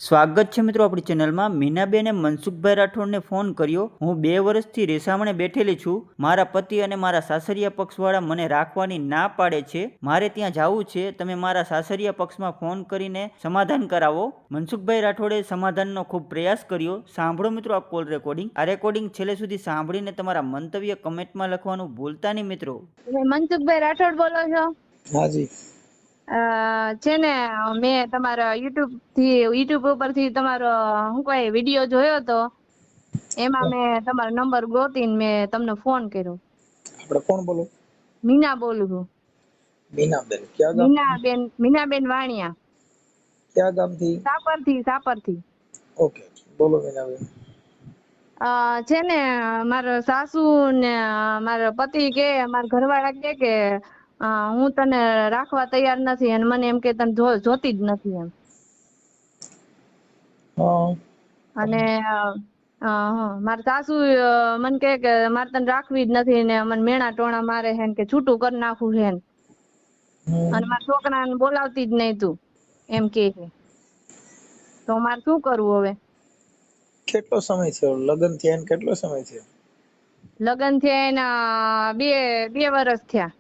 સ્વાગત છે મિત્રો આપણી ચેનલમાં। મીનાબેને મનસુખભાઈ રાઠોડને ફોન કર્યો। હું 2 વર્ષથી રેસામણે બેઠેલી છું। મારા પતિ અને મારા સાસરિયા પક્ષવાળા મને રાખવાની ના પાડે છે। મારે ત્યાં જવું છે। તમે મારા સાસરિયા પક્ષમાં ફોન કરીને સમાધાન કરાવો। મનસુખભાઈ રાઠોડે સમાધાનનો ખૂબ પ્રયાસ કર્યો। સાંભળો મિત્રો આ કોલ રેકોર્ડિંગ। આ રેકોર્ડિંગ છેલ્લે સુધી સાંભળીને તમારા મંતવ્ય કમેન્ટમાં લખવાનું ભૂલતા નહીં મિત્રો। મનસુખભાઈ રાઠોડ બોલો છો? હાજી છે ને, મેં તમારા યુટ્યુબ ઉપરથી તમારો હું કોઈ વિડીયો જોયો તો એમાં મેં તમારો નંબર ગોતીને મેં તમને ફોન કર્યો। આપણે કોણ બોલો? મીના બોલું છું। મીનાબેન ક્યાં ગામ? મીનાબેન વાણિયા। ક્યાં ગામથી? સાપરથી। ઓકે બોલો મીનાબેન। છે ને, મારા સાસુ ને મારા પતિ કે મારા ઘરવાળા કે હું તને રાખવા તૈયાર નથી અને મને એમ કે તને જોતી જ નથી એમ। અને મારા સાસુ મને કે મારે તને રાખવી જ નથી ને મને મેણા ટોણા મારે છે કે છૂટું કરી નાખવું છે અને મારા છોકરાને બોલાવતી જ નહીં તું એમ કે છે। તો મારે શું કરવું હવે? કેટલો સમય થયો લગ્ન થયા ને? કેટલો સમય થયો લગ્ન થયા એના 2 વર્ષ થયા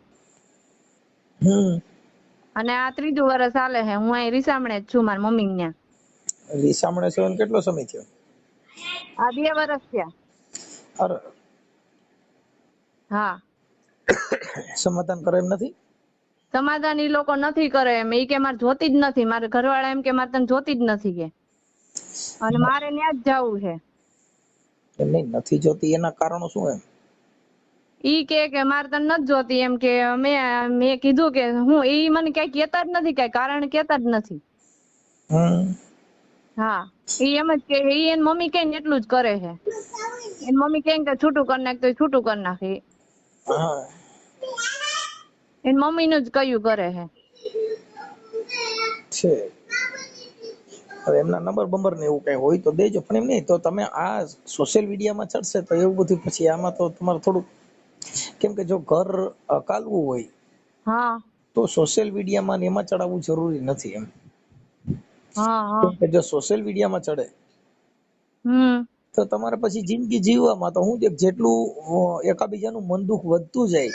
અને આ 3જું વર્ષ હાલે છે। હું અહીં રીસામણે જ છું મારા મમ્મી ત્યાં। રીસામણે છો ને કેટલો સમય થયો? આ 2 વર્ષ થયા। અરે હા, સમાધાન કરે એમ નથી? સમાધાન ઈ લોકો નથી કરે એમ। ઈ કે મારે જોતી જ નથી। મારા ઘરવાળા એમ કે મારે તને જોતી જ નથી કે અને મારે ત્યાં જ જવું છે। એમ નહીં, નથી જોતી એના કારણો શું એમ? ઈ કે મારે તને નથી જોતી એમ કે મેં કીધું કે હું, ઈ મને કઈ કેતા જ નથી, કઈ કારણ કેતા જ નથી। હા, ઈ એમ જ કે ઈ એની મમ્મી કે એટલું જ કરે છે। એની મમ્મી કે છૂટું કરી નાખ તો છૂટું કરી નાખે। હા એની મમ્મી નું જ કયું કરે છે। હવે એમના નંબર બંબર ને એવું કઈ હોય તો દેજો, પણ એમ નહીં તો તમે આ સોશિયલ મીડિયામાં ચડશે તો એવું બધું પછી આમાં તો તમારે થોડુંક, કેમ કે જો ઘર અકાલવું હોય હા તો સોશિયલ મીડિયામાં ને એમાં ચડાવવું જરૂરી નથી એમ। હા હા કેમ કે જો સોશિયલ મીડિયામાં ચડે તો તમારે પછી જિંદગી જીવવામાં તો હું જેટલું એકાબીજાનું મન દુઃખ વધતું જાય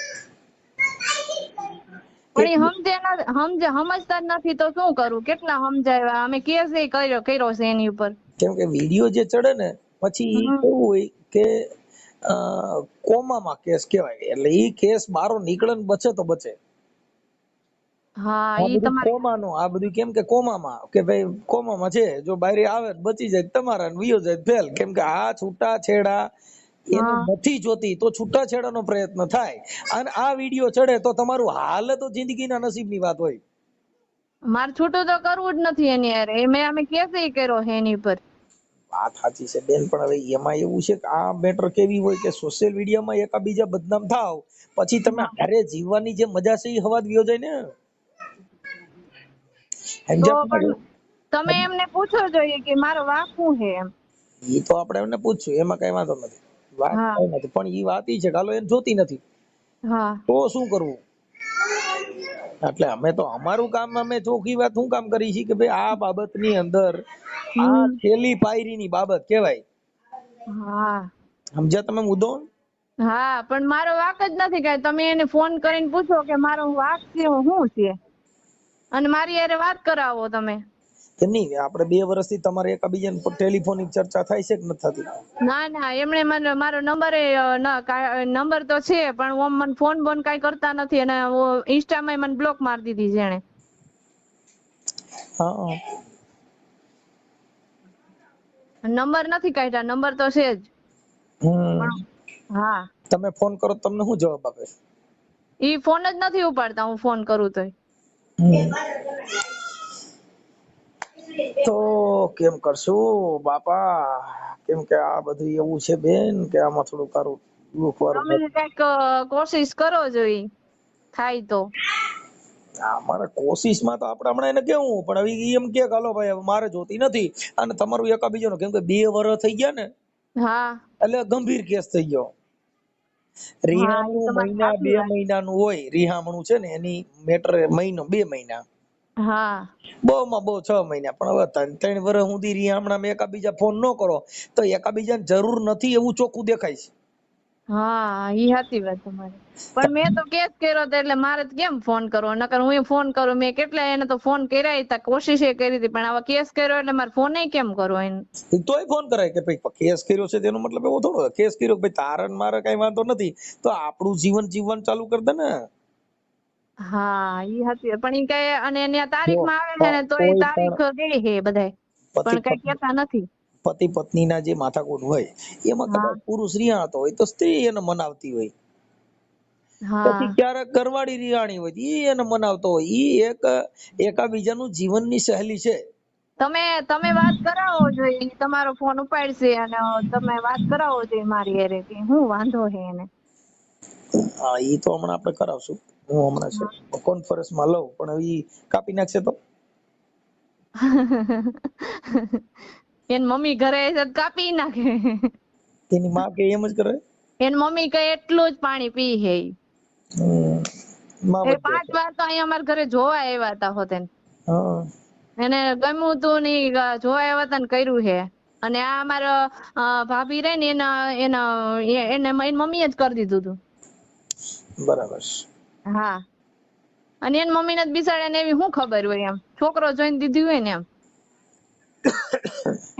પણ એ સમજતા જ નથી તો શું કરું? કેટલા સમજાવ્યા અમે, કેસ કર્યો છે એની ઉપર। કેમ કે વિડીયો જે ચડે ને પછી કેવું હોય કે કોમામાં કેસ કહેવાય, એટલે ઈ કેસ બારો નીકળે ને બચે તો બચે। હા, આ ઈ બધું તમારે કોમાનું, આ બધું કેમ કે કોમામાં કે ભાઈ કોમામાં છે, જો બારે આવે બચી જાય તમારા ને વિયો જાય ફેલ। કેમ કે આ છૂટાછેડા એને નથી જોતી તો છૂટાછેડાનો પ્રયત્ન થાય, અને આ વિડીયો ચડે તો તમારું હાલ તો જિંદગીના નસીબની વાત હોય। મારે છૂટું તો કરવું જ નથી એની યાર। અમે કેસ કર્યો છે એની ઉપર। વાત સાચી છે બેન, પણ હવે એમાં એવું છે કે આ મેટર કેવી હોય કે સોશિયલ મીડિયામાં એકાબીજા બદનામ થાવ પછી તમે હારે જીવવાની જે મજા છે એ હવા જ વિયો જાય ને। તો પણ તમે એમને પૂછવો જોઈએ કે મારો વાંક શું છે એમ। એ તો આપણે એમને પૂછશું, એમાં કઈ વાંધો નથી, વાત કઈ નથી, પણ એ વાત ઈ છે કે હાલો એને જોતી નથી તો શું કરવું? એટલે અમે તો અમારું કામ, અમે ચોખ્ખી વાત શું કામ કરી છે કે ભાઈ આ બાબતની અંદર આ છેલ્લી પાયરીની બાબત કહેવાય। સમજ્યા તમે મુદ્દો? હા, પણ મારો વાંક જ નથી કઈ। તમે એને ફોન કરીને પૂછો કે મારો વાંક શું છે અને મારી યારે વાત કરાવો તમે। નહીં, આપણે 2 વર્ષથી તમારે એકાબીજાને ટેલિફોનિક ચર્ચા થાય છે કે નથી થતી? ના, એમણે મને મારો નંબર તો છે પણ મને ફોન બોન કઈ કરતા નથી અને ઇન્સ્ટામાં મને બ્લોક મારી દીધી છે એને। હા, નંબર નથી કાઢ્યા, નંબર તો છે જ। હા, તમે ફોન કરો તમને શું જવાબ આપે? ઈ ફોન જ નથી ઉપાડતા હું ફોન કરું તોય। તો કેમ કરશું બાપા? કેમ કે આ બધું એવું છે બેન કે આમાં થોડું કારું દુઃખ વાળું તમે કઈક કોશિશ કરો જોઈ થાય તો। મારે કોશિશમાં તો આપણે હમણાં એને કેવું, પણ હવે એમ કે હાલો ભાઈ મારે જોતી નથી અને તમારું એકાબીજાનું, કેમ કે 2 વર્ષ થઈ ગયા ને એટલે ગંભીર કેસ થઈ ગયો। રિહામણું મહિના 2 મહિનાનું હોય, રિહામણું છે ને એની મેટર મહિનો 2 મહિના, હા બહુમાં બહુ 6 મહિના, પણ હવે 3 વર્ષ સુધી હમણાં એકાબીજા ફોન ન કરો તો એકાબીજાને જરૂર નથી એવું ચોખ્ખું દેખાય છે. હા ઈ સાચી વાત તમારી. પણ મેં તો કેસ કર્યો તો એટલે મારે તો કેમ ફોન કરવો, નકર હું ફોન કરું. મેં કેટલા એને તો ફોન કર્યા હતા, કોશિશ કરી હતી, પણ આવા કેસ કર્યો એટલે મારે ફોન કેમ કરવો એને. તોય ફોન કરાય કે ભાઈ કેસ કર્યો છે તેનો મતલબ એવો થોડો કેસ કર્યો કે ભાઈ તારે ને મારે કઈ વાંધો નથી, તો આપણું જીવન જીવવાનું ચાલુ કરી દે ને. હા ઈ સાચી વાત. પણ ઈ કઈ અને એની આ જો તારીખમાં આવે છે ને તો એ કોઈ પણ તારીખ ગઈ છે બધાય, પતિ પણ કઈ કેતા નથી. પત્નીના જે માથાકૂટ હોય એમાં હા કદાચ પુરુષ રિહાણતો હોય તો સ્ત્રી એને મનાવતી હોય, પછી હા ક્યારેક ઘરવાળી રિહાણી હોય ઈ એને મનાવતો હોય. ઈ એકાબીજાનું જીવનની સહેલી છે. તમે વાત કરાવો જોઈએ, તમારો ફોન ઉપાડશે અને તમે વાત કરાવો જોઈએ મારી હારે કે હું વાંધો છે એને. હા ઈ તો હમણાં આપણે કરાવશું. હું હમણાં છે કોન્ફરન્સમાં લઉં, પણ ઈ કાપી નાખશે તો એની મમ્મી ઘરે હશે તો કાપી નાખે. એની માં કે એમ જ કરે. એની મમ્મી કઈ એટલું જ પાણી પી છે ઈ. માં એ વધે 5 છે. વાર તો અહીંયા અમારા ઘરે જોવા આવ્યા હતા હોતેન. હા એને ગમ્યું તું ને ઈ જોવા આવ્યા હતા ને કર્યું છે. અને આ અમારા ભાભી રે ને એને એની મમ્મીએ જ કરી દીધું હતું. બરાબર છે. હા અને એની મમ્મીને જ બિચારાને એવી શું ખબર હોય એમ, છોકરો જોઈને દીધી હોય ને એમ.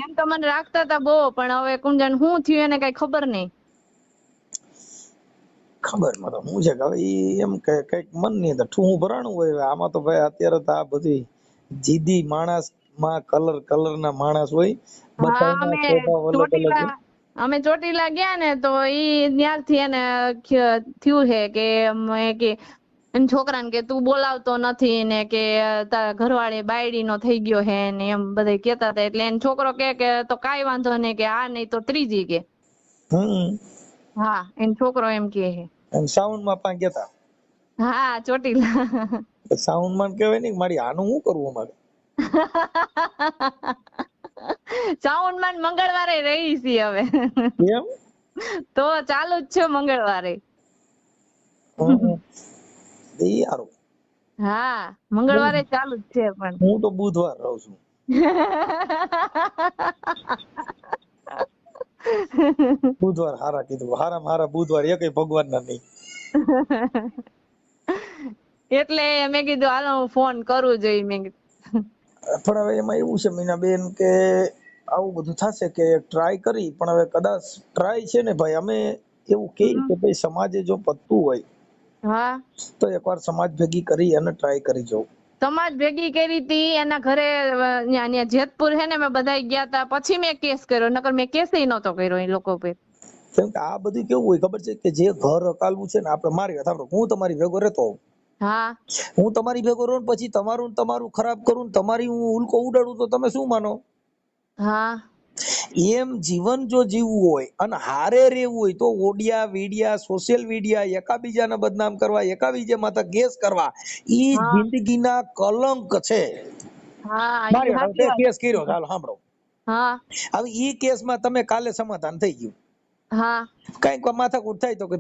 એમ તો મને રાખતા હતા બહુ, પણ હવે કુંજન શું થયું એને કઈ ખબર નહીં. ખબર મતલબ હું છે કે હવે ઈ એમ કે કઈક મનની અંદર ઠૂહું ભરાણું હોય. આમાં તો ભાઈ અત્યારે તો આ બધી જીદી માણસ માં કલર ના માણસ હોય, હા બધાના સ્વભાવ અલગ અલગ હોય. અમે ચોટીલા ગયા ને તો ઈ ત્યારથી એને થયું છે કે એમ છોકરાને કે તું બોલાવતો નથી ને કે તારા ઘરવાળી બાયડી નો થઈ ગયો હે ને એમ બધા કેતા હતા. એટલે એન છોકરો કે તો કાઈ વાંધો નહીં, કે આ નહીં તો ત્રીજી કે. હા એન છોકરો એમ કે છે. અને સાઉન્ડ માં પા ગયા હા ચોટીલા. હતા. સાઉન્ડ માં કહેવાય ને મારી આનું શું કરવું અમારે. સાઉન્ડ માં મંગળવારે રહી છી હવે. એમ તો ચાલુ જ છે મંગળવારે. ઈ હારું. હા મંગળવારે ચાલુ જ છે પણ. હું તો બુધવાર રહું છું. બુધવાર હારા કીધું, હારામાં હારા બુધવાર એકેય ભગવાન ના નહીં. એટલે મેં કીધું હાલો હું ફોન કરું જોઈએ મેં કીધું. પણ હવે એમાં એવું છે મીનાબેન કે આવું બધું થશે કે ટ્રાય કરી, પણ હવે કદાચ ટ્રાય છે ને ભાઈ અમે એવું કે ભાઈ સમાજે જો પતતું હોય હા તો એકવાર સમાજ ભેગી કરી અને ટ્રાય કરી જવું. સમાજ ભેગી કરી હતી એના ઘરે ન્યા જેતપુર હે ને મેં બધા ગયા તા, પછી મેં કેસ કર્યો, નકર મેં કેસ નતો કર્યો એ લોકો પર. કેમ કે આ બધું કેવું હોય ખબર છે કે જે ઘર અકાલવું છે ને આપણે મારી વાત સાંભળો, હું તમારી ભેગો રહેતો હોઉં, હા હું તમારી ભેગો રહું ને પછી તમારું ખરાબ કરું ને તમારી હું ઉલ્કો ઉડાડું તો તમે શું માનો. હા એમ જીવન જો જીવવું હોય અને હારે રહેવું હોય તો ઓડિયા વીડિયા સોશિયલ મીડિયા એકાબીજાને બદનામ કરવા, એકાબીજા માથે કેસ કરવા, ઈ હા જિંદગીના કલંક છે. હા ઈ મારી સાચી તે વાત. કેસ કર્યો, હાલ સાંભળો. હા હવે ઈ કેસમાં તમે કાલે સમાધાન થઈ ગયું, હા કઈક માથાકૂટ થાય તો કે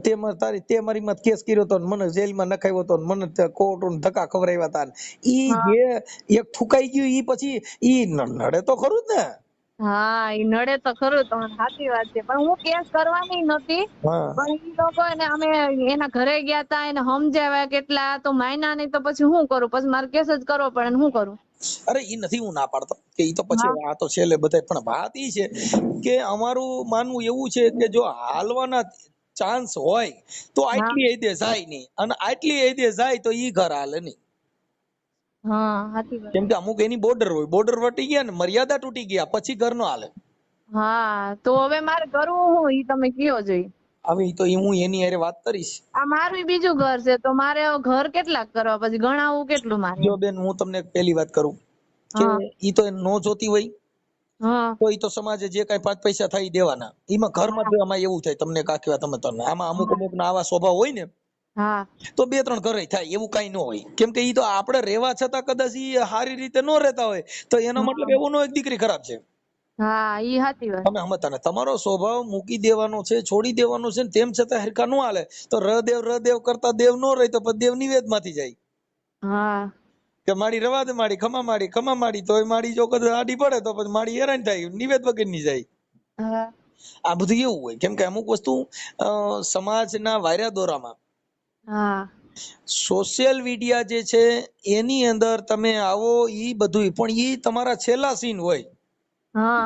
તે મારી માં કેસ કર્યો તો મને જેલમાં નખાવ્યો તો મને કોર્ટોને ધક્કા ખવડાવ્યા હતા, ઈ હા જે એક ઠુકાઈ ગયું ઈ પછી ઈ નડે તો ખરું જ ને. હા ઈ નડે તો ખરું, તમારી સાચી વાત છે. પણ હું કેસ કરવાની નતી, હા પણ ઈ લોકો ને અમે એના ઘરે ગયા તા, એને સમજાવ્યા કેટલા, તો માયના નહીં તો પછી શું કરું, પછી મારે કેસ જ કરવો પડે ને શું કરું. અરે ઈ નથી હું ના પાડતો કે ઈ તો પછી હા આ તો છેલ્લે બધા, પણ વાત ઈ છે કે અમારું માનવું એવું છે કે જો હાલવાના ચાન્સ હોય તો હા આટલી હદે જાય નહીં, અને આટલી હદે જાય તો ઈ ઘર હાલે નહીં. હા સાચી વાત. કેમ કે અમુક એની બોર્ડર હોય, બોર્ડર વટી ગયા ને મર્યાદા તૂટી ગયા પછી ઘર નો હાલે. હા તો હવે મારે કરવું શું ઈ તમે કયો જોઈ. હવે ઈ તો હું એની હારે વાત કરીશ. આ મારું બીજું ઘર છે તો મારે ઘર કેટલાક કરવા, પછી ગણાવવું કેટલું મારે. જો બેન હું તમને પહેલી વાત કરું કે હા ઈ તો નો જોતી હોય હા તો ઈ તો સમાજે જે કઈ 5 પૈસા થાય ઈ દેવાના. એમાં ઘરમાં આમાં એવું થાય, તમને કાકી વાત તમે આમાં અમુક ના આવા સ્વભાવ હોય ને હા તો 2-3 ઘરે થાય, એવું કઈ ન હોય. કેમ કે ઈ તો આપણે રહેવા છતાં કદાચ ઈ સારી રીતે ન રહેતા હોય તો એનો મતલબ એવો ન હોય દીકરી ખરાબ છે. હા ઈ સાચી વાત. તમે સમજતા ને, તમારો સ્વભાવ મૂકી દેવાનો છે, છોડી દેવાનો છે, તેમ છતાં હરખા ન હાલે તો રદેવ કરતા દેવ નો રહે તો પછી દેવ નિવેદ માંથી જાય. હા કે માડી રવા દે, માડી ખમા માડી, તો માડી જો કદાચ આડી પડે તો પછી માડી હેરાન થાય, નિવેદ વગરની જાય. હા આ બધું એવું હોય, કેમ કે અમુક વસ્તુ સમાજના વાયરા દોરામાં હા સોશિયલ મીડિયા જે છે એની અંદર તમે આવો, ઈ બધું પણ ઈ તમારા છેલ્લા સીન હોય. હા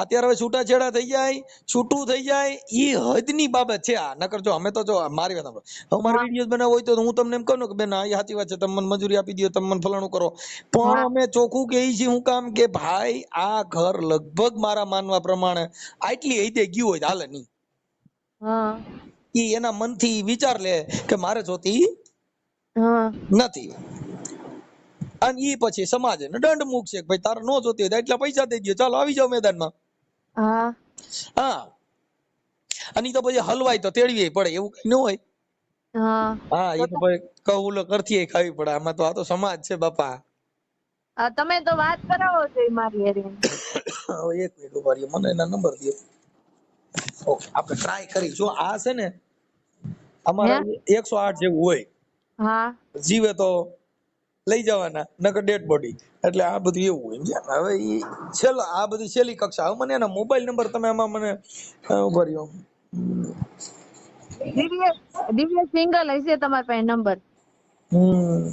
અત્યારે હવે છૂટાછેડા થઈ જાય, છૂટું થઈ જાય, ઈ હદની બાબત છે. આ નકર જો અમે તો જો મારી વાત સાંભળો, હવે મારે વિડીયો બનાવવો હોય તો હું તમને એમ કહું ને કે બેન આ સાચી વાત છે, તમે મને મજૂરી આપી દો, તમે મને ફલાણું કરો, પણ હા અમે ચોખ્ખું કહીએ છીએ હું કામ કે ભાઈ આ ઘર લગભગ મારા માનવા પ્રમાણે આટલી હદે ગયું હોય તો હાલે નહીં. હા ઈ એના મનથી વિચાર લે કે મારે જોતી હા નથી, અને ઈ પછી સમાજ એને દંડ મૂકશે કે ભાઈ તારે નો જોતી હોય તો એટલા પૈસા દઈ દો, ચાલો આવી જાઓ મેદાનમાં. હા હા, અને ઈ તો પછી હલવાય તો તેડવી પડે, એવું કઈ ન હોય. હા હા, એ તો ભાઈ કઉલો કરતી ખાવી પડે, આમાં તો આ તો સમાજ છે બાપા. તમે તો વાત કરાવો છો ઈ મારી હારે. હવે એક મિનિટ ઉભા રહ્યો, મને એના નંબર દો. ઓકે, આપણે ટ્રાય કરી. જો આ છે ને હે અમારા 108 જેવું હોય, હા જીવે તો લઈ જવાના, નકર ડેડ બોડી. એટલે આ બધું એવું હોય, સમજ્યા? હવે ઈ છેલ્લા આ બધી છેલ્લી કક્ષા. હવે મને એના મોબાઈલ નંબર તમે આમાં મને ઉભા રહ્યો. દિવ્ય દિવ્ય સિંગલ હશે તમારા પાસે નંબર. હમ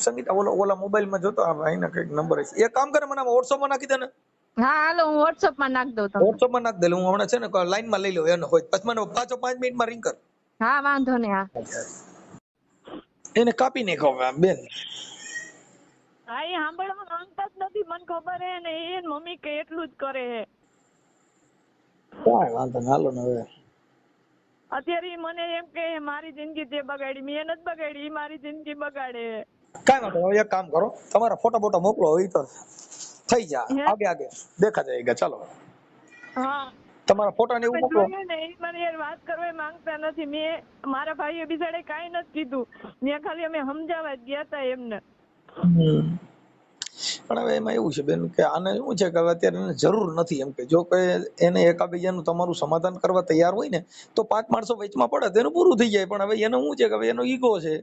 સંગીતા, ઓલા મોબાઈલ માં જોતો આ ભાઈ ના કઈક નંબર હશે. એક કામ કરે, મને વોટ્સઅપ માં નાખી દે ને. હા હાલો, હું વોટ્સઅપ માં નાખ દઉં તમને. વોટ્સઅપ માં નાખ દે, હું હમણાં છે ને લાઈન માં લઈ લઉં એનો હોય, પછી મને પાછો 5 મિનિટમાં રિંગ કર. હા વાંધો નહીં. હા એને કાપી નાખો બેન. હા એ સાંભળવા માંગતા જ નથી, મને ખબર હે ને, એ મમ્મી કે એટલું જ કરે હે. કાંઈ વાંધો નહીં, હાલો ને હવે. અત્યારે ઈ મને એમ કે મારી જિંદગી તે બગાડી, મેં નથી બગાડી, ઈ મારી જિંદગી બગાડે. કાંઈ વાંધો નહીં, હવે એક કામ કરો, તમારા ફોટો બોટો મોકલો, હોય તો થઈ જા, હે આગે આગે દેખા જાયગા. ચાલો, હા તમારા ફોટા ને એવું તમે મોકલો. જોયું ને, ઈ મને યાર વાત કરવા માંગતા નથી. મેં મારા ભાઈએ બિચારે કાંઈ નથી કીધું, મેં ખાલી અમે સમજાવવા જ ગયા હતા એમને. પણ હવે એમાં એવું છે બેન કે આને શું છે કે હવે અત્યારે એને જરૂર નથી, એમ કે જો કોઈ એને એકાબીજાનું તમારું સમાધાન કરવા તૈયાર હોય ને તો 5 માણસો વચમાં પડે તો એનું પૂરું થઈ જાય. પણ હવે એનો શું છે કે હવે એનો ઈગો છે.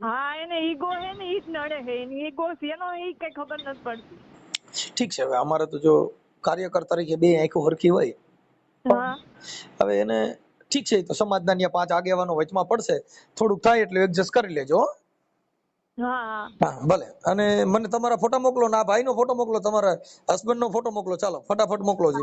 હા એને ઈગો હે ને, ઈ જ નડે હે. એની ઈગો શેનો ઈ કઈ ખબર નથી પડતી. ઠીક છે, હવે અમારે તો જો કાર્યકર તરીકે બે આંખો હરખી હોય, હા હવે એને ઠીક છે, તો સમાજના ત્યાં 5 આગેવાનો વચમાં પડશે, થોડુંક થાય એટલે એડજસ્ટ કરી લેજો. હા હા ભલે. અને મને તમારા ફોટા મોકલો ને આ ભાઈનો ફોટો મોકલો, તમારા હસબન્ડ નો ફોટો મોકલો. ચાલો ફટાફટ મોકલો છે.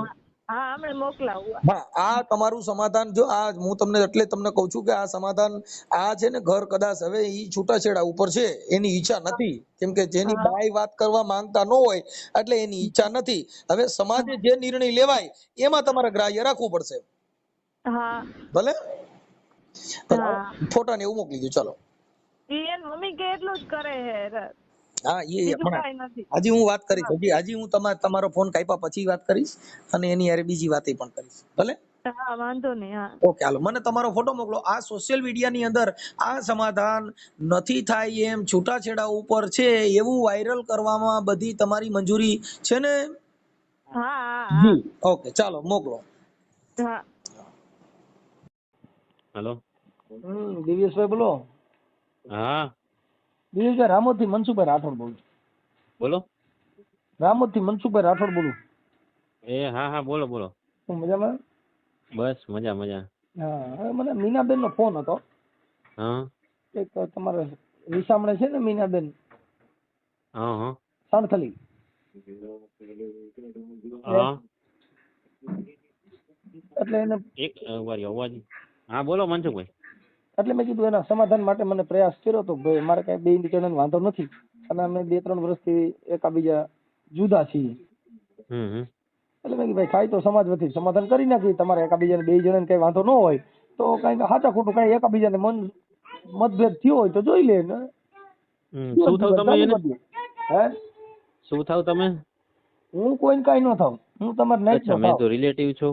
હા હમણાં મોકલાવું. હા, આ તમારું સમાધાન. જો આ હું તમને એટલે તમને કહું છું કે આ સમાધાન આ છે ને ઘર કદાચ હવે ઈ છૂટાછેડા ઉપર છે, એની ઈચ્છા નથી, કેમ કે જેની હા બાઈ વાત કરવા માંગતા ન હોય એટલે એની ઈચ્છા નથી. હવે સમાજે જે નિર્ણય લેવાય એમાં તમારે ગ્રાહ્ય રાખવું પડશે. હા ભલે હા ફોટા ને એવું મોકલી દો. ચાલો. ઈ એન મમ્મી કે એટલું જ કરે હે. હા, બીજું પણ કાંઈ નથી. હજી હું વાત કરીશ, હજી હું તમારો ફોન કાપ્યા પછી વાત કરીશ, અને એની યાર બીજી વાત પણ કરીશ. ભલે. હા વાંધો નહીં. હા ઓકે, હાલો, મને તમારો ફોટો મોકલો. આ સોશિયલ મીડિયાની અંદર આ સમાધાન નથી થાય એમ છૂટાછેડા ઉપર છે એવું વાયરલ કરવામાં બધી તમારી મંજૂરી છે ને? હા હા જી ઓકે, ચાલો મોકલો. હા. હેલો. દિવ્યેશભાઈ બોલો. હા દિવ્યેશભાઈ, રામોદ થી મનસુખભાઈ રાઠોડ બોલું. બોલો. રામોદ થી મનસુખભાઈ રાઠોડ બોલું. એ હા હા બોલો બોલો. શું મજામાં? બસ મજા મજા. હા, હવે મને મીનાબેન નો ફોન હતો. હા એક તમારે વિસામણે છે ને મીનાબેન હા હા સાણથલી. હા એટલે એને એક વાર અવાજ. હા બોલો મનસુખભાઈ. એટલે મેં કીધું એના સમાધાન માટે મને પ્રયાસ કર્યો તો ભાઈ મારે કઈ બે જણાને વાંધો નથી, અને અમે 2-3 વર્ષથી એકાબીજા જુદા છીએ. એટલે મેં કીધું ભાઈ થાય તો સમાજ વતી સમાધાન કરી નાખી. તમારે એકાબીજાને 2 જણાને કઈ વાંધો ન હોય તો કઈ સાચા ખોટું કઈ એકાબીજાને મતભેદ થયો હોય તો જોઈ લે ને શું થાવ તમે એને? હે શું થાવ તમે? હું કોઈને કઈ ન થાવ, હું તમારે નાઈટ અચ્છા, નો મેં થાવ. તો રિલેટિવ છો.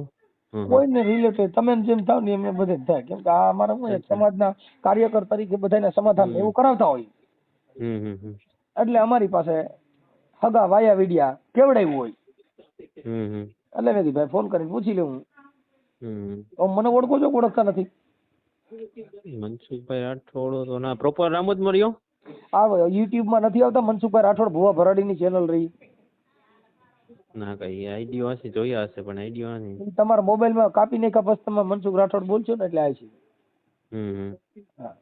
કોઈને રિલેટેડ તમે જેમ થાવ ને એમ બધે થાય, કેમ કે આ અમારા શું એક અચ્છા. સમાજના કાર્યકર તરીકે બધાને સમાધાન એવું કરાવતા હોય. એટલે અમારી પાસે હગા વાયા વિડિયા કેવડાવ્યું હોય. એટલે મેં કીધું ભાઈ ફોન કરીને પૂછી લઉં. મને ઓળખો છો? ઓળખતા નથી? મનસુખભાઈ રાઠોડ તો ના પ્રોપર રામોદ મર્યો. આ યુટ્યુબ માં નથી આવતા મનસુખભાઈ રાઠોડ ભુવા ભરાડીની ચેનલ રહી. ના કઈ આઈડિયો હશે, જોયા હશે પણ આઈડિયો નથી. ઈ તમારા મોબાઈલ માં કાપી નાખ્યા પછી તમે મનસુખ રાઠોડ બોલશો ને એટલે આવે છે. હા.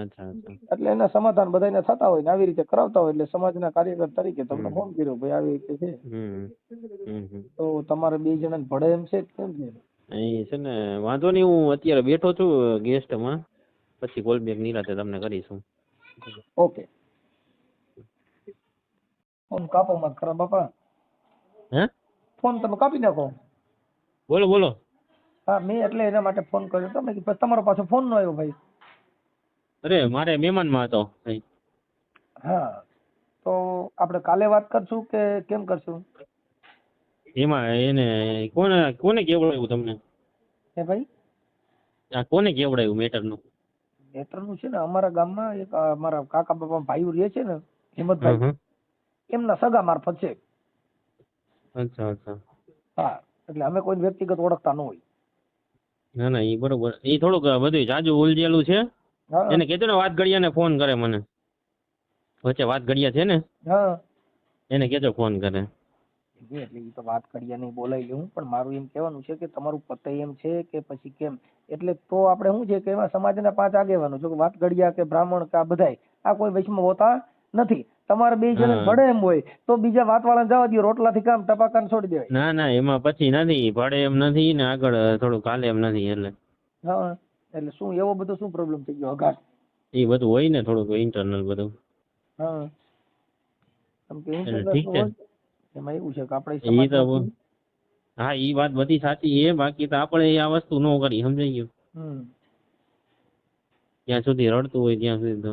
અચ્છા અચ્છા. એટલે એના સમાધાન બધાને થતા હોય ને આવી રીતે કરાવતા હોય એટલે સમાજના કાર્યકર તરીકે તમને ફોન કર્યો ભાઈ આવી રીતે છે. તો તમારે બે જણાને ભળે એમ છે કેમ છે? અહીં છે ને વાંધો નહીં, હું અત્યારે બેઠો છું ગેસ્ટમાં, પછી કોલ બેક નિરાતે તમને કરીશું. ઓકે. ફોન કાપો મત ખરા બાપા. હે? ફોન તમે કાપી નાખો. બોલો બોલો. હા મેં એટલે એના માટે ફોન કર્યો તમે પછી તમારો પાછો ફોન નો આવ્યો ભાઈ. અરે મારે મહેમાનમાં હતો. હા તો આપણે કાલે વાત કરશું કે કેમ કરશું? એમાં એને કોને કોને કેવડાવ્યું તમને? હે ભાઈ આ કોને કેવડાવ્યું મેટરનું? મેટરનું છે ને અમારા ગામમાં એક અમારા કાકા બાપા ભાઈઓ રહે છે ને હિંમતભાઈ, એમના સગા મારફત છે. અચ્છા અચ્છા. હા એટલે અમે કોઈ વ્યક્તિગત ઓળખતા ન હોય. ના ના એ બરોબર. એ થોડુંક બધું જાજુ ઉલझેલું છે. એને કહેજો ને વાત ઘડિયાને ફોન કરે મને. વચ્ચે વાત ઘડિયા છે ને, હા એને કહેજો ફોન કરે. એટલે એ તો વાત કરીએ નહીં બોલાવી લઉં, પણ મારું એમ કહેવાનું છે કે તમારું પતે એમ છે કે પછી કેમ? એટલે તો આપણે શું છે કે એમાં સમાજના 5 આગેવાનો જો વાત ઘડિયા કે બ્રાહ્મણ કે આ બધાય આ કોઈ વચમાં હોતા નથી. તમારે બે જણ ભળે એમ હોય તો બીજા વાતવાળાને જવા દો, રોટલાથી કામ ટપાકાને છોડી દેવાય. ના ના એમાં પછી નથી, ભળે એમ નથી ને આગળ થોડું કાલે એમ નથી. એટલે હા એટલે શું એવો બધો શું પ્રોબ્લેમ થઈ ગયો અઘાટ? એ બધું હોય ને થોડુંક ઇન્ટરનલ બધું. હા કેમ કે ઠીક છે. એમાં એવું છે કે આપણે ઈ તો હા ઈ વાત બધી સાચી છે, બાકી તો આપણે આ વસ્તુ ન કરી, સમજાઈ ગયું? ત્યાં સુધી રડતું હોય ત્યાં સુધી તો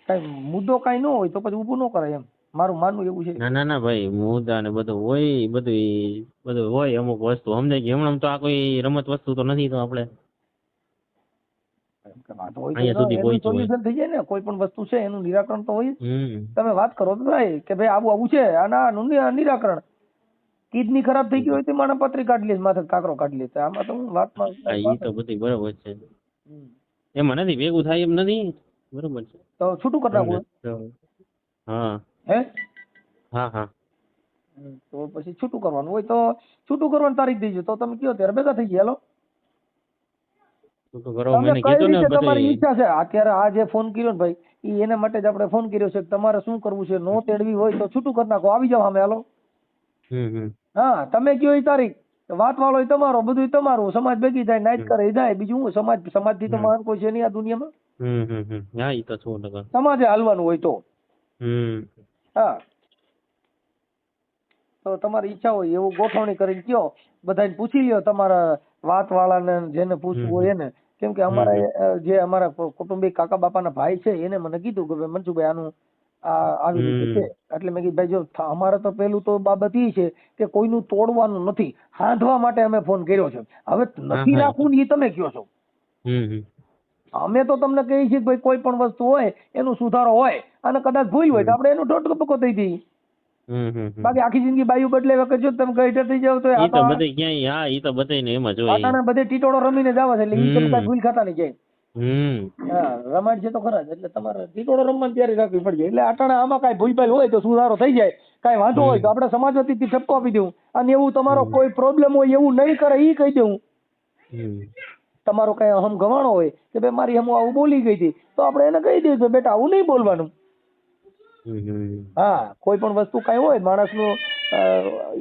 કઈ મુદ્દો કઈ ન હોય તો પછી ઊભું ન કરાય એમ મારું માનવું એવું છે. ના ના ના ભાઈ મુદ્દા ને બધું હોય, બધું હોય અમુક વસ્તુ, સમજાય ગયું? હમણાં તો આ કોઈ રમત વસ્તુ તો નથી, તો આપણે અહીંયા સુધી પહોંચ્યું હોય. સોલ્યુશન થઈ જાય ને કોઈ પણ વસ્તુ છે એનું નિરાકરણ તો હોય. તમે વાત કરો તો ભાઈ કે ભાઈ આવું છે આનું નિરાકરણ. કિડની ખરાબ થઈ ગઈ હોય તો માણસ પથરી કાઢી લે, માથે કાકરો કાઢી લે. આમાં તો વાતમાં એ તો બધી બરોબર છે, એમાં નથી ભેગું થાય એમ નથી. બરોબર છે તો છૂટું કરી નાખવું. હા હે હા હા તો પછી છૂટું કરવાનું હોય તો છૂટું કરવાની તારીખ દઈજો તો તમે કયો ત્યારે ભેગા થઈ ગયા. તમારી ઈચ્છા છે અત્યારે આ જે ફોન કર્યો ને ભાઈ એ એના માટે જ આપણે ફોન કર્યો છે. તમારે શું કરવું છે? નો તેડવી હોય તો છૂટું કરી નાખો, આવી જાવ સામે. હાલો હા તમે કયો એ તારીખ, વાત વાળો તમારો, બધું તમારું. સમાજ ભેગી થાય, નાઈટ કરે જાય, બીજું હું સમાજ થી તો મહાન કોઈ છે નહીં આ દુનિયામાં. સમાજે હાલવાનું હોય તો હા તો તમારી ઈચ્છા હોય એવું ગોઠવણી કરીને કયો, બધાને પૂછી લ્યો તમારા વાત વાળાને, જેને પૂછવું હોય એને. કેમ કે અમારા જે અમારા કુટુંબિક કાકા બાપાના ભાઈ છે એને મને કીધું કે ભાઈ મનસુખભાઈ આનું આવી રીતે છે. એટલે મેં કીધું ભાઈ જો અમારે તો પેલું તો બાબત એ છે કે કોઈનું તોડવાનું નથી, હાંધવા માટે અમે ફોન કર્યો છે. હવે નથી રાખવું એ તમે કયો છો. અમે તો તમને કહીએ છીએ ભાઈ કોઈ પણ વસ્તુ હોય એનું સુધારો હોય અને કદાચ ભૂલ હોય તો આપણે એનો ટોટકો દઈ દઈએ. બાકી આખી જિંદગી બાયું બદલે વખત જો તમે ગઈઢર થઈ જાવ તો આટાણે બધે ટીટોળો રમીને જાવ છે. એટલે ઈ તમે કઈ ભૂલ ખાતા નહીં જાય. હા રમાડ છે તો ખરા જ. એટલે તમારે ટીટોળો રમવાની તૈયારી રાખવી પડશે. એટલે આટાણે આમાં કઈ ભૂલભાલ હોય તો સુધારો થઈ જાય. કઈ વાંધો હોય તો આપણે સમાજ વતીથી ઠપકો આપી દઉં. અને એવું તમારો કોઈ પ્રોબ્લેમ હોય એવું નહીં કરે એ કહી દઉં. તમારો કઈ અહમ ગવાણો હોય કે ભાઈ મારી હમ આવું બોલી ગઈ હતી તો આપણે એને કહી દઈએ કે બેટા આવું નહીં બોલવાનું. હા કોઈ પણ વસ્તુ કઈ હોય માણસનો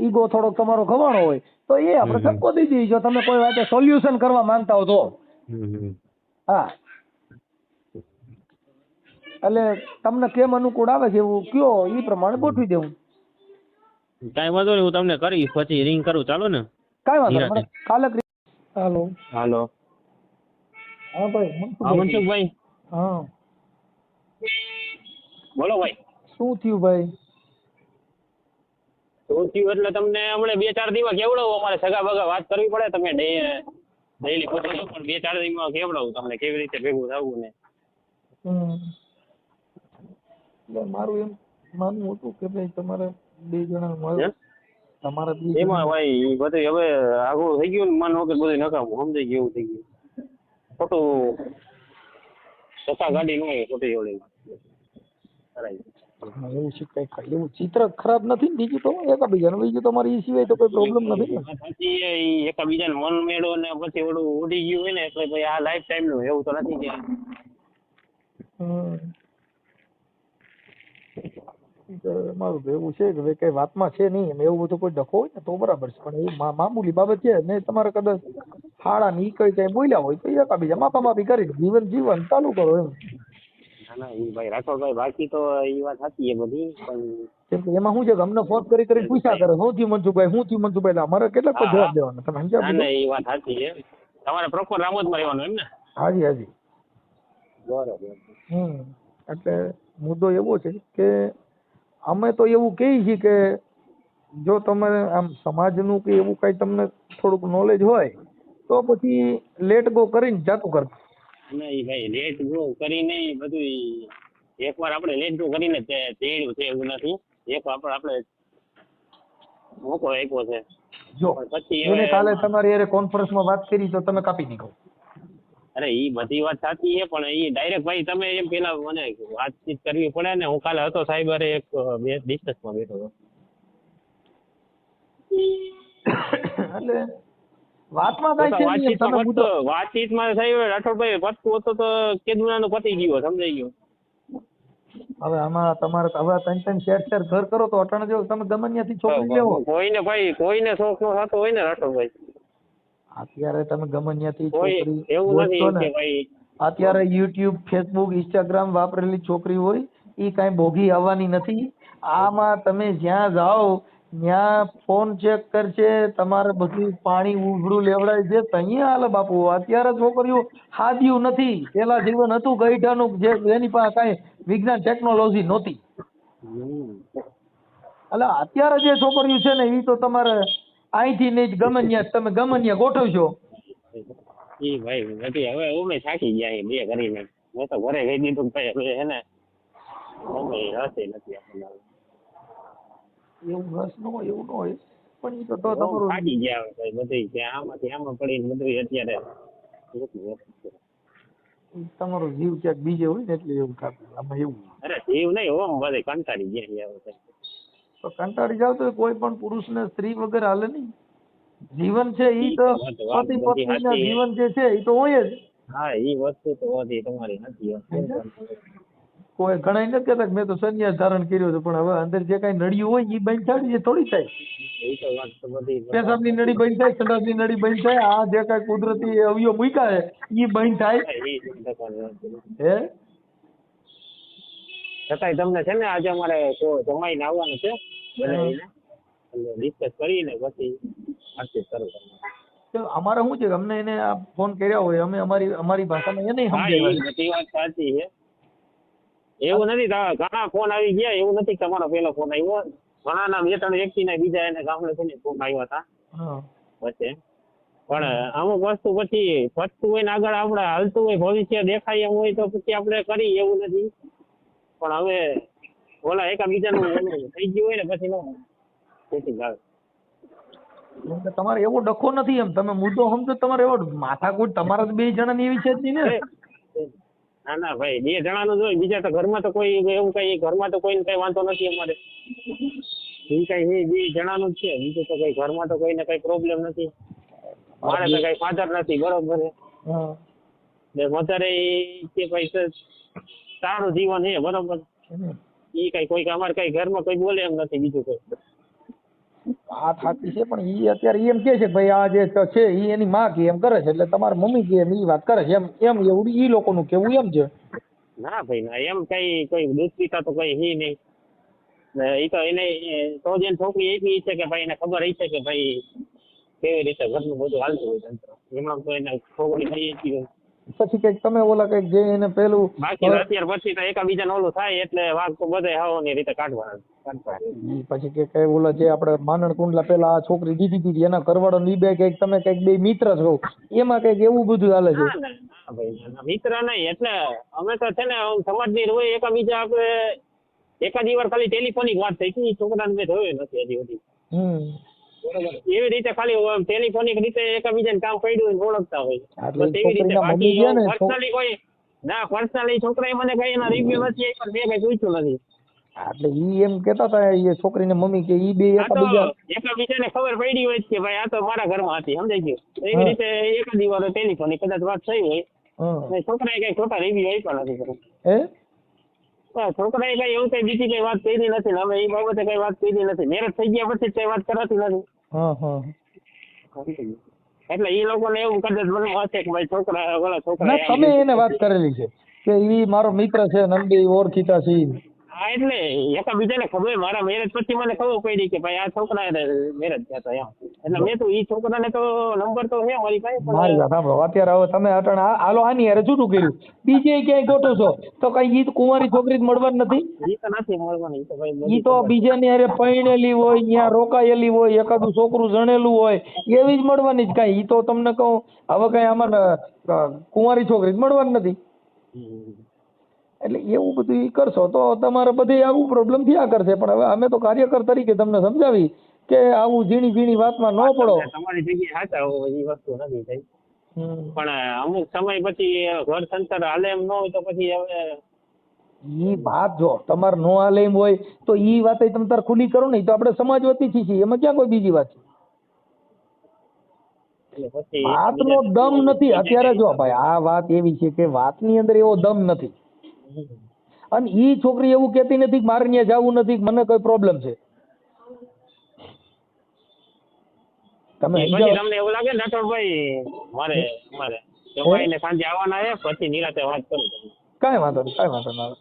ઈગો થોડોક તમારો ગવાણો હોય તો એ આપણે ઠપકો દઈ દઈએ જો તમે કોઈ વાતે સોલ્યુશન કરવા માંગતા હો તો. હા એટલે તમને કેમ અનુકૂળ આવે છે એવું કયો એ પ્રમાણે ગોઠવી દેવું. કઈ વાંધો નહીં, હું તમને કરીશ પછી રિંગ કરું. ચાલો ને કઈ વાંધો કાલે. હાલો હાલો હા ભાઈ મનસુખભાઈ. હા બોલો ભાઈ. શું થયું ભાઈ? શું થયું એટલે તમને હમણાં 2-4 દિવસ કેવડાવું. અમારે સગા બગા વાત કરવી પડે. તમે ડેઈલી પૂછો છો પણ 2-4 દિવસમાં કેવડાવું તમને કેવી રીતે ભેગું થવું ને. મારું એમ માનવું હતું કે ભાઈ તમારે 2 જણા મળે. તમારે 2 એમાં ભાઈ બધું હવે આગળ થઈ ગયું ને, માનો કે બધું નકામું સમજાઈ ગયું, એવું થઈ ગયું. ખોટું ધક્કા ગાડી ન હોય ખોટી ઓલી કરાય. એવું છે કઈ એવું ચિત્ર ખરાબ નથી ને બીજું તો એકબીજાનું, બીજું તમારે એ સિવાય તો કોઈ પ્રોબ્લેમ નથી ને. સાચી એ એકબીજાને મન મેળો ને પછી ઓલું ઉડી ગયું હોય ને એટલે ભાઈ આ લાઈફ ટાઈમ નું એવું તો નથી કે મારું તો એવું છે કે ભાઈ કઈ વાતમાં છે નહીં એમ, એવું બધું કોઈ ડખો હોય ને તો બરાબર છે, પણ એ મામૂલી બાબત છે ને તમારે કદાચ હાડા ની કઈ કઈ બોલ્યા હોય તો એકબીજા માપા માપી કરી જીવન જીવન ચાલુ કરો એમ. ના ના એ ભાઈ રાઠોડભાઈ બાકી તો એ વાત સાચી છે બધી, પણ કેમ કે એમાં શું છે કે અમને ફોન કરી કરીને પૂછ્યા કરે શું થયું મનસુખભાઈ, શું થયું મનસુખભાઈ, એટલે અમારે કેટલાક તો જવાબ દેવાના. તમે સમજ્યા? ના ના એ વાત સાચી છે. તમારે પ્રોપર રામોદમાં રહેવાનું એમ ને? હાજી હાજી. બરોબર. એટલે મુદ્દો એવો છે કે અમે તો એવું કહીએ છીએ કે જો તમે આમ સમાજનું કે એવું કઈ તમને થોડુંક નોલેજ હોય તો પછી લેટ ગો કરીને જાતું કરતા. ના એ ભાઈ લેટ ગો કરીને બધું એકવાર આપણે લેટ ગો કરીને તેડ્યું છે એવું નથી. એક આપણે મોકો આપ્યો છે. જો પછી એને કાલે તમારી હારે કોન્ફરન્સમાં વાત કરી તો તમે કાપી નીકળો. અરે એ બધી વાત સાચી છે, પણ એ ડાયરેક્ટ ભાઈ તમે એમ પેલા મને વાતચીત કરવી પડે ને. હું કાલે હતો સાહેબ અરે એક ડિસ્કસમાં બેઠો હતો. એટલે વાતમાં કઈ છે નહીં, તમે મુદ્દો વાતચીતમાં સાહેબ રાઠોડભાઈ પતતું હતું તો કેદુનાનું પતી ગયું, સમજાઈ ગયું. હવે આમાં તમારે હવે ત્રણ શેર ઘર કરો તો અટાણે જો તમે ગમે ત્યાંથી છોકરી લેવો, કોઈને ભાઈ કોઈને શોખ નો થતો હોય ને રાઠોડભાઈ, અત્યારે તમે ગમે ત્યાંથી કોઈ છોકરી એવું ગોતશો નથી ને, કે ભાઈ અત્યારે યુટ્યુબ ફેસબુક ઇન્સ્ટાગ્રામ વાપરેલી છોકરી હોય એ કાંઈ ભોગી આવવાની નથી. આમાં તમે જ્યાં જાઓ ત્યાં ફોન ચેક કરશે, તમારે બધું પાણી ઉઘડું લેવડાય છે અહીંયા હાલે બાપુ. અત્યારે છોકરીઓ હાદ્યું નથી, પેલા જીવન હતું ગઈઢાનું જે એની પાસે કાંઈ વિજ્ઞાન ટેકનોલોજી નહોતી. એટલે અત્યારે જે છોકરીઓ છે ને એ તો તમારે અહીંથી નહીં ગમે ત્યાં તમે ગમે ત્યાં ગોઠવશો. એ ભાઈ નથી હવે અમે થાકી ગયા બે કરીને. મેં તો ઘરે કહી દીધું ભાઈ હવે હે ને અમે હશે નથી આપણને એવું રસ ન હોય એવું ન હોય, પણ એ તો તમારું થાકી ગયા હવે ભાઈ બધી કે આમાંથી આમાં પડીને બધું અત્યારે તમારો જીવ ક્યાંક બીજે હોય ને એટલે એવું થતું. આમાં એવું અરે જીવ નહીં ઓમ બધે કંટાળી ગયા હવે તો કંટાળી જાવ તો કોઈ પણ પુરુષને સ્ત્રી વગર હાલે નહીં. જીવન છે એ તો પતિ પત્નીના જીવન જે છે એ તો હોય જ. હા એ વસ્તુ તો હતી તમારી નથી. કોઈ ઘણા નથી કહેતા મેં તો સંન્યાસ ધારણ કર્યો છે, પણ હવે અંદર જે કઈ નળિયું હોય એ બંધ થાય એ થોડી થાય. એ તો વાત તો બધી પેશાબની નળી બંધ થાય, સંડાસની નળી બંધ થાય, આ જે કઈ કુદરતી અવયવ મૂક્યા છે એ બંધ થાય. હે છતાંય તમને છે ને આજે અમારે જમાઈને આવવાનું છે બનાવીને ડિસ્કસ કરીને પછી વાતચીત કરું. અમારે શું છે કે અમને એને આ ફોન કર્યા હોય અમે અમારી ભાષામાં એને સમજાવ્યા. બધી વાત સાચી છે, એવું નથી. ઘણા ફોન આવી ગયા, એવું નથી તમારો પેલો ફોન આવ્યો. ઘણા ના 2-3 વ્યક્તિના બીજા એને ગામડે છે ને ફોન આવ્યા હતા વચ્ચે. પણ અમુક વસ્તુ પછી પતતું હોય ને આગળ આપણે હાલતું હોય ભવિષ્ય દેખાય એમ હોય તો પછી આપણે કરી એવું નથી. પણ હવે ઓલા એકાબીજાનું થઈ ગયું હોય ને પછી નો સેટિંગ આવે. તમારે એવો ડખો નથી એમ, તમે મુદ્દો સમજો. તમારે એવો માથાકૂટ તમારા 2 જણાની એવી છે જ નહીં ને. ના ના ભાઈ 2 જણાનું જોઈ, બીજા તો ઘરમાં તો કોઈ એવું કઈ ઘરમાં તો કોઈને કઈ વાંધો નથી અમારે. એ કઈ 2 જણાનું જ છે, બીજું તો કઈ ઘરમાં તો કોઈને કઈ પ્રોબ્લેમ નથી. મારે તો કઈ ફાધર નથી, બરોબર છે. મધરે કે ભાઈ સારું જીવન છે, બરોબર. એ કઈ કોઈ અમારે કઈ ઘરમાં કોઈ બોલે એમ નથી બીજું કોઈ. આ થાકી છે પણ ઈ અત્યારે એમ કે છે ભાઈ આ જે છે ઈ એની માં કે એમ કરે છે એટલે તમારા મમ્મી કે એમ ઈ વાત કરે છે એમ એવું ઈ લોકોનું કેવું એમ છે. ના ભાઈ ના, એમ કઈ કોઈ દૂધ પીતા તો કઈ હી નહીં. એ તો એને તો જ એની છોકરી એટલી છે કે ભાઈ એને ખબર છે કે ભાઈ કેવી રીતે ઘરનું બધું હાલતું હોય તંત્ર. એમાં તો એને છોકરી થઈ જ હોય. પછી કઈક તમે ઓલા કઈક જે એને પેલું બાકી અત્યાર પછી તો એકાબીજાને ઓલું થાય એટલે વાઘ તો બધે હાવની રીતે કાઢવાના. પછી કે કઈ ઓલા જે આપણે માનણ કુંડલા પેલા આ છોકરી દીધી હતી એના કરવાળો ની બે કઈક તમે કઈક 2 મિત્ર છો એમાં કઈક એવું બધું હાલે છે. ના ભાઈ મિત્ર નહીં, એટલે અમે તો છે ને સમાજની રોય એકાબીજા આપણે એકાદી વાર ખાલી ટેલિફોનિક વાત થઈ હતી. છોકરાને મેં જોયો નથી હજી સુધી. બરોબર એવી રીતે ખાલી ટેલિફોનિક રીતે એકબીજાને કામ પડ્યું હોય ઓળખતા હોય એટલે બસ એવી રીતે છોકરીના બાકી મમ્મી ગયા ને પર્સનલી કોઈ ના પર્સનલી છોકરાએ મને કઈ એના રિવ્યુ નથી પણ મેં કઈ પૂછ્યું નથી. એટલે ઈ એમ કેતા હતા એ છોકરીને મમ્મી કે ઈ બે આ તો એકબીજા એકબીજાને ખબર પડી હોય કે ભાઈ આ તો મારા ઘરમાં હતી સમજાઈ ગયું એવી રીતે એક જ વાર ટેલિફોનિક કદાચ વાત થઈ હોય અને છોકરાએ કઈ ખોટા રિવ્યુ આપ્યા નથી કર્યા. હે છોકરાએ કઈ એવું કઈ બીજી કઈ વાત કરી નથી ને અમે એ બાબતે કઈ વાત કરી નથી. મેરેજ થઈ ગયા પછી કઈ વાત કરાતી નથી. એટલે એ લોકોને એવું કદાચ મને હશે કે ભાઈ છોકરા ઓલા છોકરા ના તમે એને વાત કરેલી છે કે ઈ મારો મિત્ર છે નંદી ઓળખીતા છે. હા એટલે એકબીજાને ખબર મારા મેરેજ પછી મને ખબર પડી કે ભાઈ આ છોકરા મેરેજ થયા હતા એમ એટલે મેં તો ઈ છોકરાને તો નંબર તો છે મારી પાસે મારી વાત સાંભળો અત્યારે હવે તમે અટણ હાલો આની હારે જૂઠું કર્યું બીજે ક્યાંય ગોઠો છો તો કઈ ઈ કુંવારી છોકરી જ મળવાની નથી. ઈ તો નથી મળવાની ઈ તો ભાઈ ઈ તો બીજાની હારે પરણેલી હોય ત્યાં રોકાયેલી હોય એકાદું છોકરું જણેલું હોય એવી જ મળવાની જ કાંઈ ઈ તો તમને કહું હવે કઈ આમાં કુંવારી છોકરી જ મળવાની નથી. એટલે એવું બધું ઈ કરશો તો તમારે બધી આવું પ્રોબ્લેમ થયા કરશે. પણ હવે અમે તો કાર્યકર તરીકે તમને સમજાવી કે આવું ઝીણી ઝીણી વાતમાં ન પડો. તમારી જગ્યાએ સાચા હોય એ વસ્તુ નથી થઈ પણ અમુક સમય પછી ઘર સંસાર હાલે એમ ન હોય તો પછી હવે ઈ વાત જો તમારે નો હાલે એમ હોય તો ઈ વાત તમે તાર ખુલ્લી કરો ને તો આપણે સમાજ વતી છીએ એમાં ક્યાં કોઈ બીજી વાત છે. વાતનો દમ નથી અત્યારે. જો ભાઈ આ વાત એવી છે કે વાતની અંદર એવો દમ નથી અને ઈ છોકરી એવું કહેતી નથી કે મારે ત્યાં જવું નથી મને કોઈ પ્રોબ્લેમ છે. તમે તમને એવું લાગે ને રાઠોડભાઈ મારે જમાઈને સાંજે આવવાના છે પછી નિરાતે વાત કરું તમને. કાંઈ વાંધો નહીં.